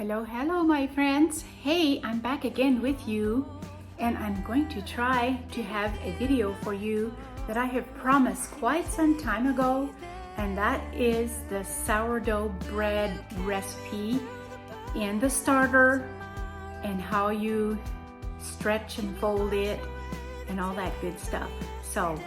Hello, my friends. Hey, I'm back again with you, and I'm going to try to have a video for you that I have promised quite some time ago, and that is the sourdough bread recipe in the starter and how you stretch and fold it and all that good stuff. So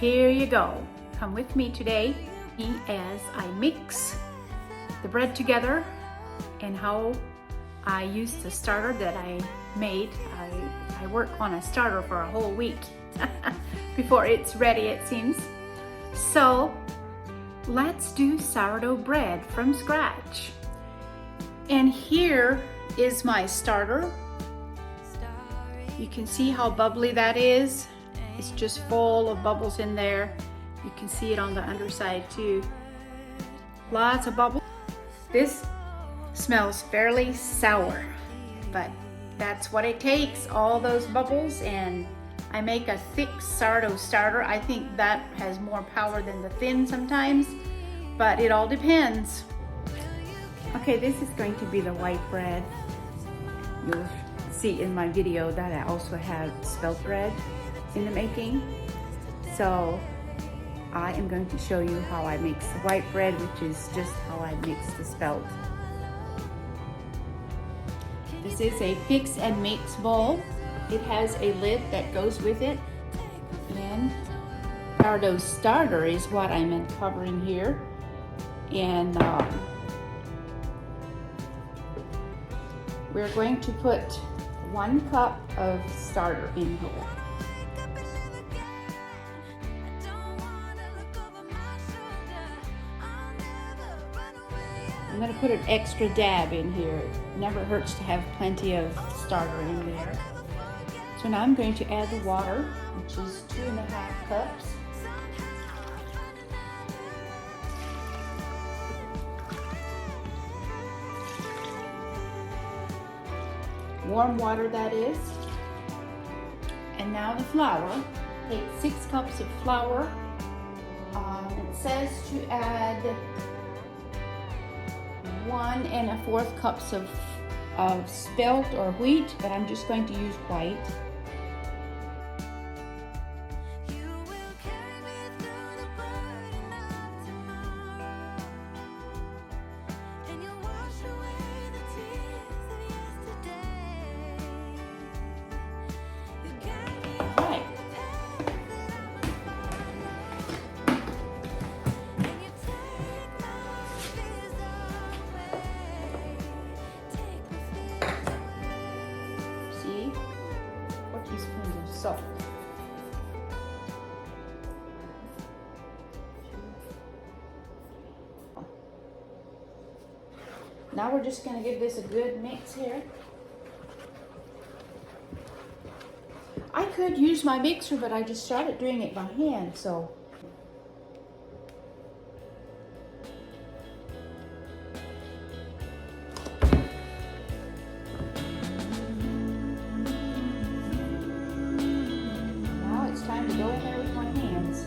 here you go. Come with me today as I mix the bread together and how I use the starter that I made. I work on a starter for a whole week before it's ready, it seems. So let's do sourdough bread from scratch. And here is my starter. You can see how bubbly that is. It's just full of bubbles in there. You can see it on the underside too. Lots of bubbles. This smells fairly sour, but that's what it takes, all those bubbles. And I make a thick sourdough starter. I think that has more power than the thin sometimes, but it all depends. Okay, this is going to be the white bread. You'll see in my video that I also have spelt bread in the making. So I am going to show you how I mix the white bread, which is just how I mix the spelt. This is a fix and mix bowl. It has a lid that goes with it. And sourdough starter is what I'm uncovering here. And we're going to put 1 cup of starter in here. I'm going to put an extra dab in here. It never hurts to have plenty of starter in there. So now I'm going to add the water, which is 2.5 cups. Warm water, that is. And now the flour. Take 6 cups of flour. It says to add 1 1/4 cups of spelt or wheat, but I'm just going to use white. Salt. Now we're just going to give this a good mix here. I could use my mixer, but I just started doing it by hand, so. Time to go in there with my hands.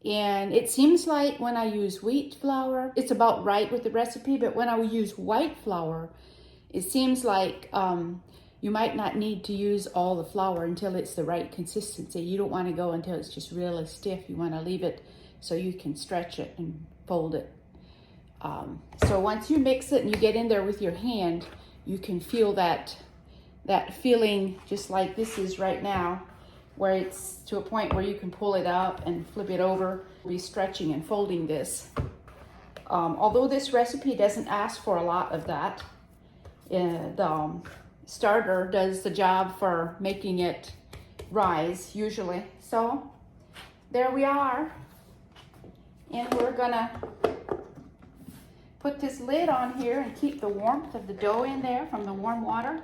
And it seems like when I use wheat flour, it's about right with the recipe, but when I use white flour, it seems like you might not need to use all the flour until it's the right consistency. You don't want to go until it's just really stiff. You want to leave it so you can stretch it and fold it. So once you mix it and you get in there with your hand, you can feel that feeling just like this is right now, where it's to a point where you can pull it up and flip it over. We'll be stretching and folding this. Although this recipe doesn't ask for a lot of that, the starter does the job for making it rise usually. So there we are. And we're gonna put this lid on here and keep the warmth of the dough in there from the warm water.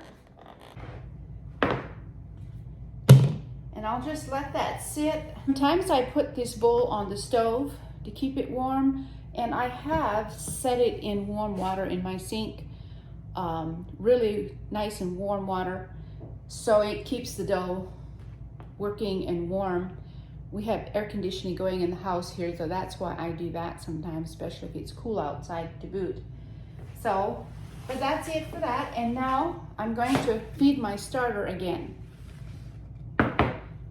And I'll just let that sit. Sometimes I put this bowl on the stove to keep it warm, and I have set it in warm water in my sink, really nice and warm water, so it keeps the dough working and warm. We have air conditioning going in the house here, so that's why I do that sometimes, especially if it's cool outside to boot. So, but that's it for that. And now I'm going to feed my starter again,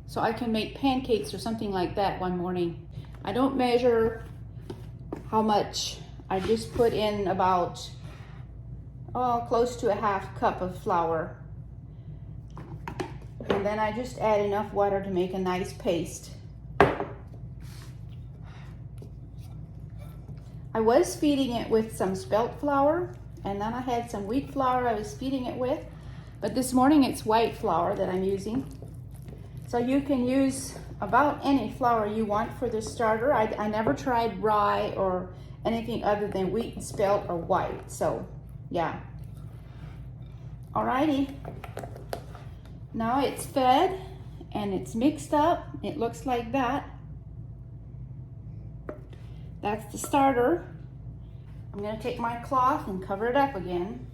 so I can make pancakes or something like that one morning. I don't measure how much. I just put in about close to a half cup of flour. And then I just add enough water to make a nice paste. I was feeding it with some spelt flour, and then I had some wheat flour I was feeding it with, but this morning it's white flour that I'm using. So you can use about any flour you want for this starter. I never tried rye or anything other than wheat and spelt or white, so yeah. Alrighty, now it's fed and it's mixed up. It looks like that. That's the starter. I'm gonna take my cloth and cover it up again,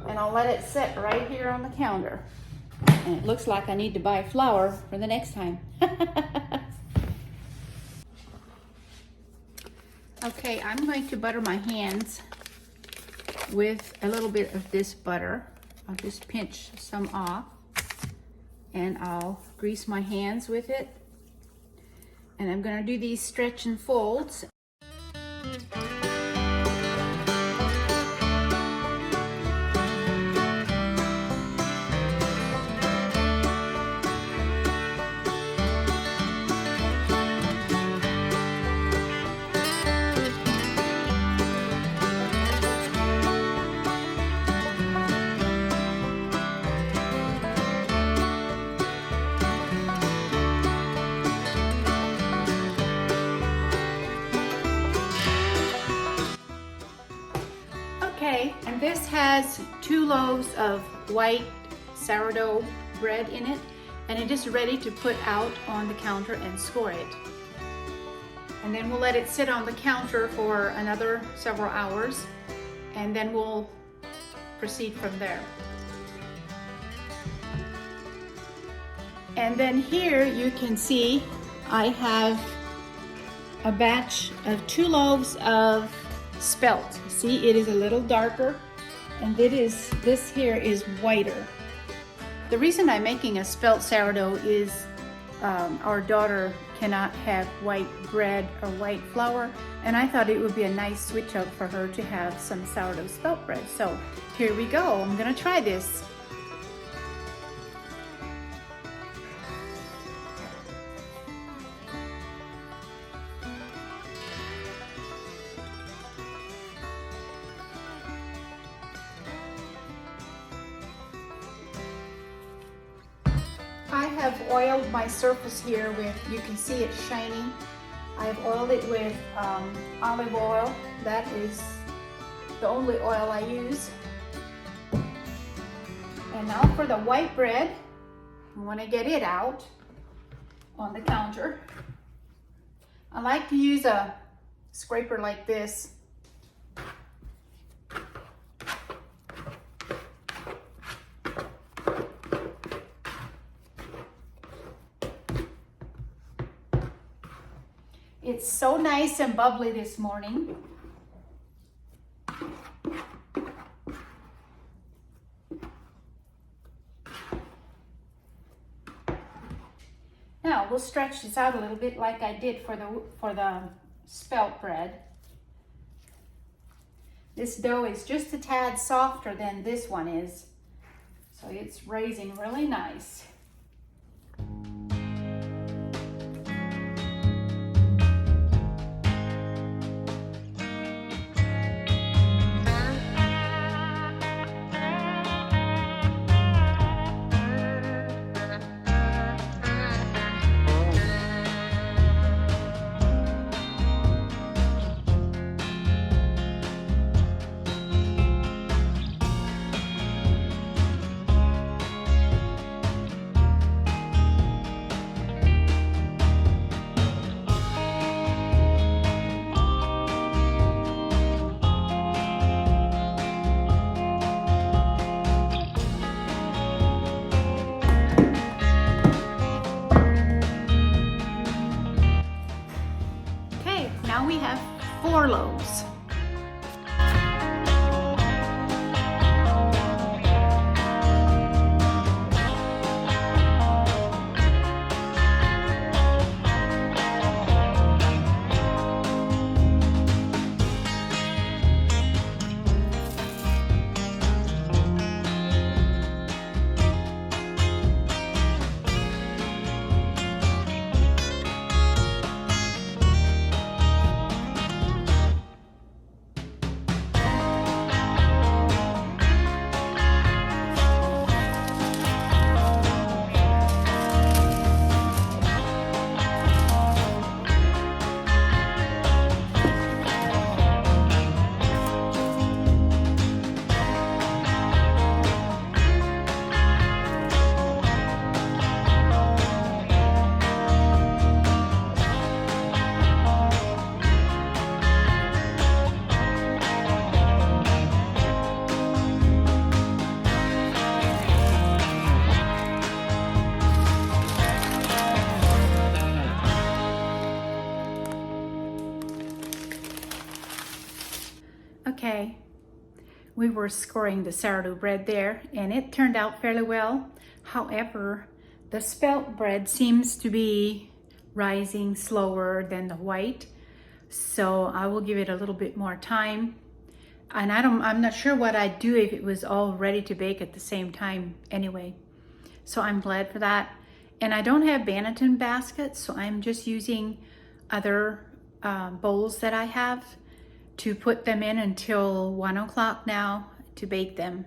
and I'll let it sit right here on the counter. And it looks like I need to buy flour for the next time. Okay, I'm going to butter my hands with a little bit of this butter. I'll just pinch some off, and I'll grease my hands with it. And I'm gonna do these stretch and folds. Okay, and this has 2 loaves of white sourdough bread in it, and it is ready to put out on the counter and score it. And then we'll let it sit on the counter for another several hours, and then we'll proceed from there. And then here you can see I have a batch of 2 loaves of spelt. See, it is a little darker, and this here is whiter. The reason I'm making a spelt sourdough is our daughter cannot have white bread or white flour, and I thought it would be a nice switch up for her to have some sourdough spelt bread. So here we go. I'm gonna try this. I have oiled my surface here with, you can see it's shiny. I've oiled it with olive oil. That is the only oil I use. And now for the white bread, I want to get it out on the counter. I like to use a scraper like this. It's so nice and bubbly this morning. Now we'll stretch this out a little bit like I did for the spelt bread. This dough is just a tad softer than this one is, so it's raising really nice. Now we have 4 loaves. Okay, we were scoring the sourdough bread there and it turned out fairly well. However, the spelt bread seems to be rising slower than the white. So I will give it a little bit more time. And I'm not sure what I'd do if it was all ready to bake at the same time anyway. So I'm glad for that. And I don't have Benetton baskets, so I'm just using other bowls that I have to put them in until 1 o'clock now to bake them.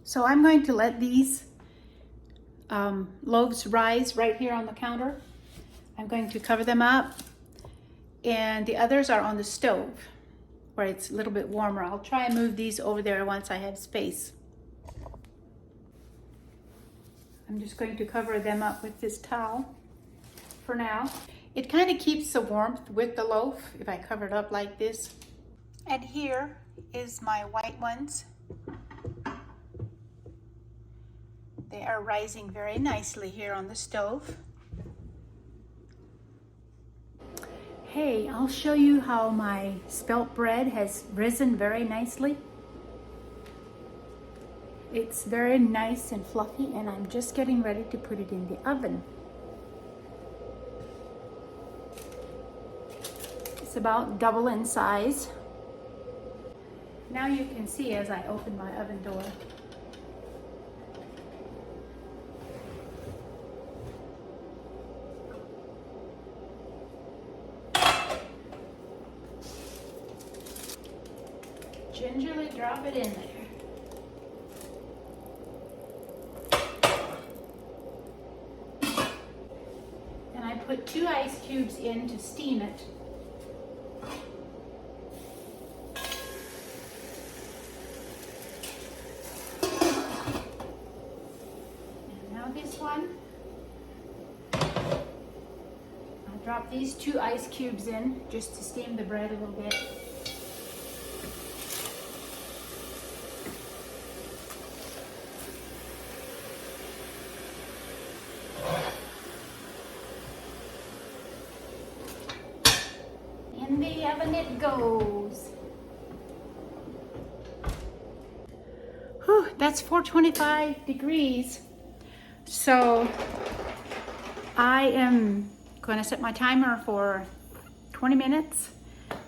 So I'm going to let these loaves rise right here on the counter. I'm going to cover them up, and the others are on the stove where it's a little bit warmer. I'll try and move these over there once I have space. I'm just going to cover them up with this towel for now. It kind of keeps the warmth with the loaf if I cover it up like this. And here is my white ones. They are rising very nicely here on the stove. Hey, I'll show you how my spelt bread has risen very nicely. It's very nice and fluffy, and I'm just getting ready to put it in the oven. It's about double in size. Now you can see as I open my oven door. Gingerly drop it in there. And I put 2 ice cubes in to steam it. one. I'll drop these 2 ice cubes in just to steam the bread a little bit. In the oven it goes. Whew, that's 425 degrees. So I am going to set my timer for 20 minutes,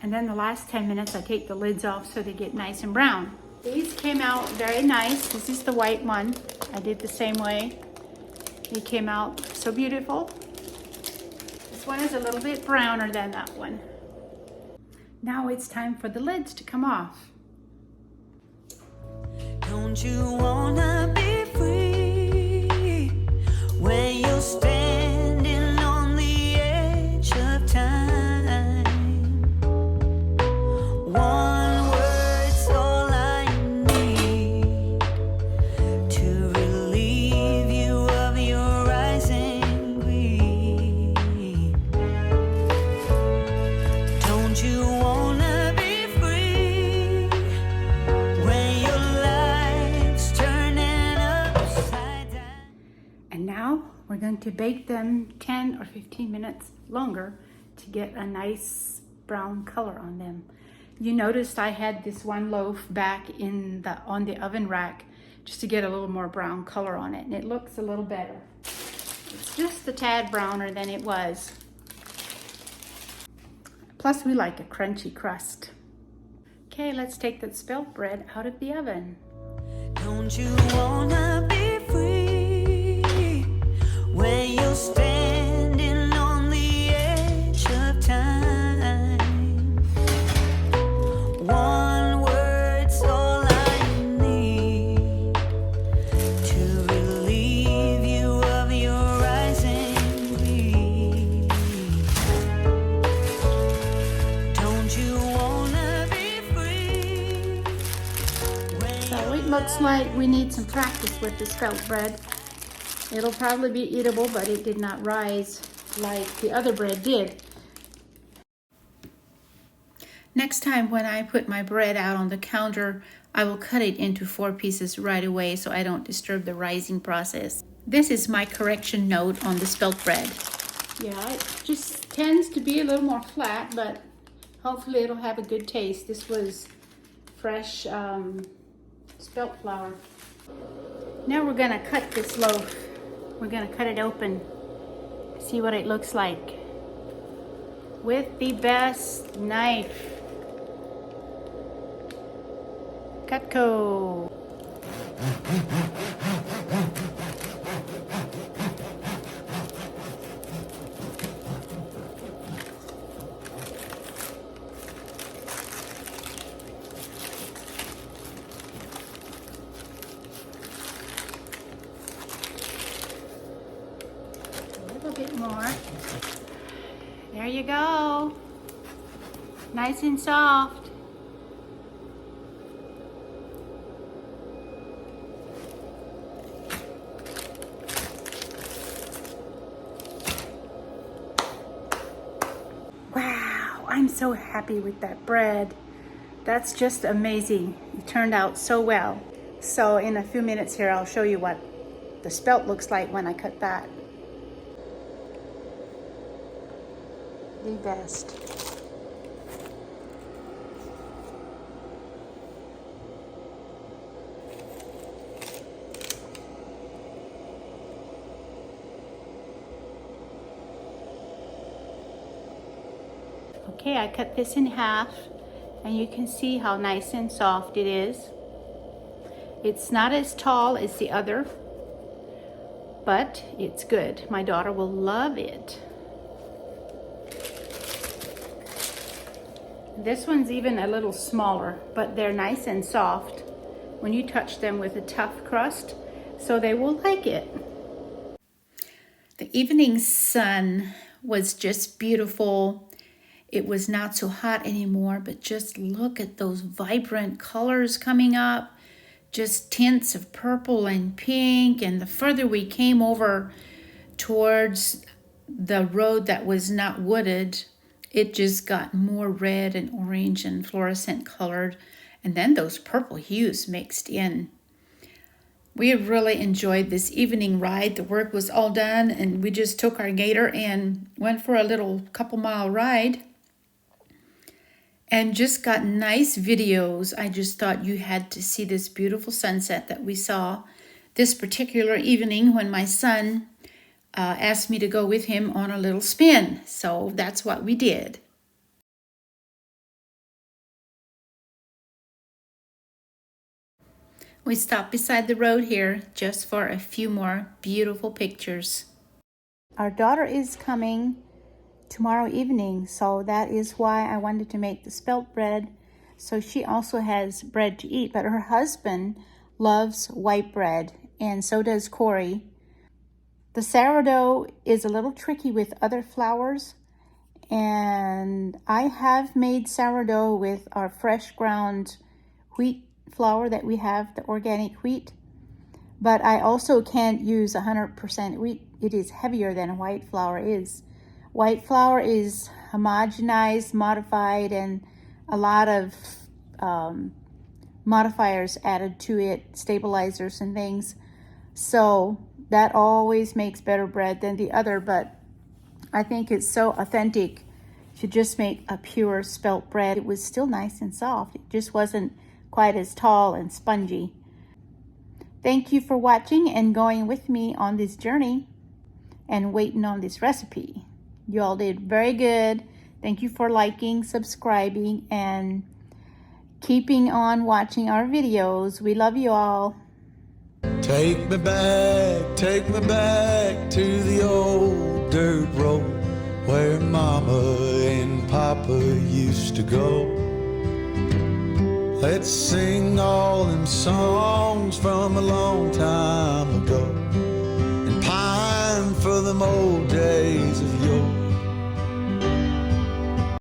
and then the last 10 minutes I take the lids off so they get nice and brown. These came out very nice. This is the white one. I did the same way. They came out so beautiful. This one is a little bit browner than that one. Now it's time for the lids to come off. Don't you wanna be free when you're standing on the edge of time? One word's all I need to relieve you of your rising greed. Don't you wanna be free when your life's turning upside down? And now we're going to bake them 10 or 15 minutes longer to get a nice brown color on them. You noticed I had this one loaf back on the oven rack just to get a little more brown color on it, and it looks a little better. It's just a tad browner than it was. Plus we like a crunchy crust. Okay, let's take the spelt bread out of the oven. Don't you wanna be free when you're standing on the edge of time? One word's all I need to relieve you of your rising greed. Don't you wanna be free when So it looks like we need some practice with the spelt bread. It'll probably be eatable, but it did not rise like the other bread did. Next time when I put my bread out on the counter, I will cut it into 4 pieces right away so I don't disturb the rising process. This is my correction note on the spelt bread. Yeah, it just tends to be a little more flat, but hopefully it'll have a good taste. This was fresh spelt flour. Now we're gonna cut this loaf. We're gonna cut it open, see what it looks like with the best knife. Cutco. A little bit more. There you go. Nice and soft. Wow, I'm so happy with that bread. That's just amazing. It turned out so well. So in a few minutes here, I'll show you what the spelt looks like when I cut that. The best. Okay, I cut this in half, and you can see how nice and soft it is. It's not as tall as the other, but it's good. My daughter will love it. This one's even a little smaller, but they're nice and soft when you touch them with a tough crust, so they will like it. The evening sun was just beautiful. It was not so hot anymore, but just look at those vibrant colors coming up. just tints of purple and pink. And the further we came over towards the road that was not wooded, it just got more red and orange and fluorescent colored. And then those purple hues mixed in. We really enjoyed this evening ride. The work was all done and we just took our gator and went for a little couple-mile ride and just got nice videos. I just thought you had to see this beautiful sunset that we saw this particular evening when my son asked me to go with him on a little spin. So that's what we did. We stopped beside the road here just for a few more beautiful pictures. Our daughter is coming tomorrow evening, so that is why I wanted to make the spelt bread, so she also has bread to eat. But her husband loves white bread, and so does Corey. The sourdough is a little tricky with other flours, and I have made sourdough with our fresh ground wheat flour that we have, the organic wheat, but I also can't use 100% wheat. It is heavier than white flour is. White flour is homogenized, modified, and a lot of modifiers added to it, stabilizers and things. So that always makes better bread than the other, but I think it's so authentic to just make a pure spelt bread. It was still nice and soft. It just wasn't quite as tall and spongy. Thank you for watching and going with me on this journey and waiting on this recipe. You all did very good. Thank you for liking, subscribing, and keeping on watching our videos. We love you all. Take me back to the old dirt road where Mama and Papa used to go. Let's sing all them songs from a long time ago and pine for them old days of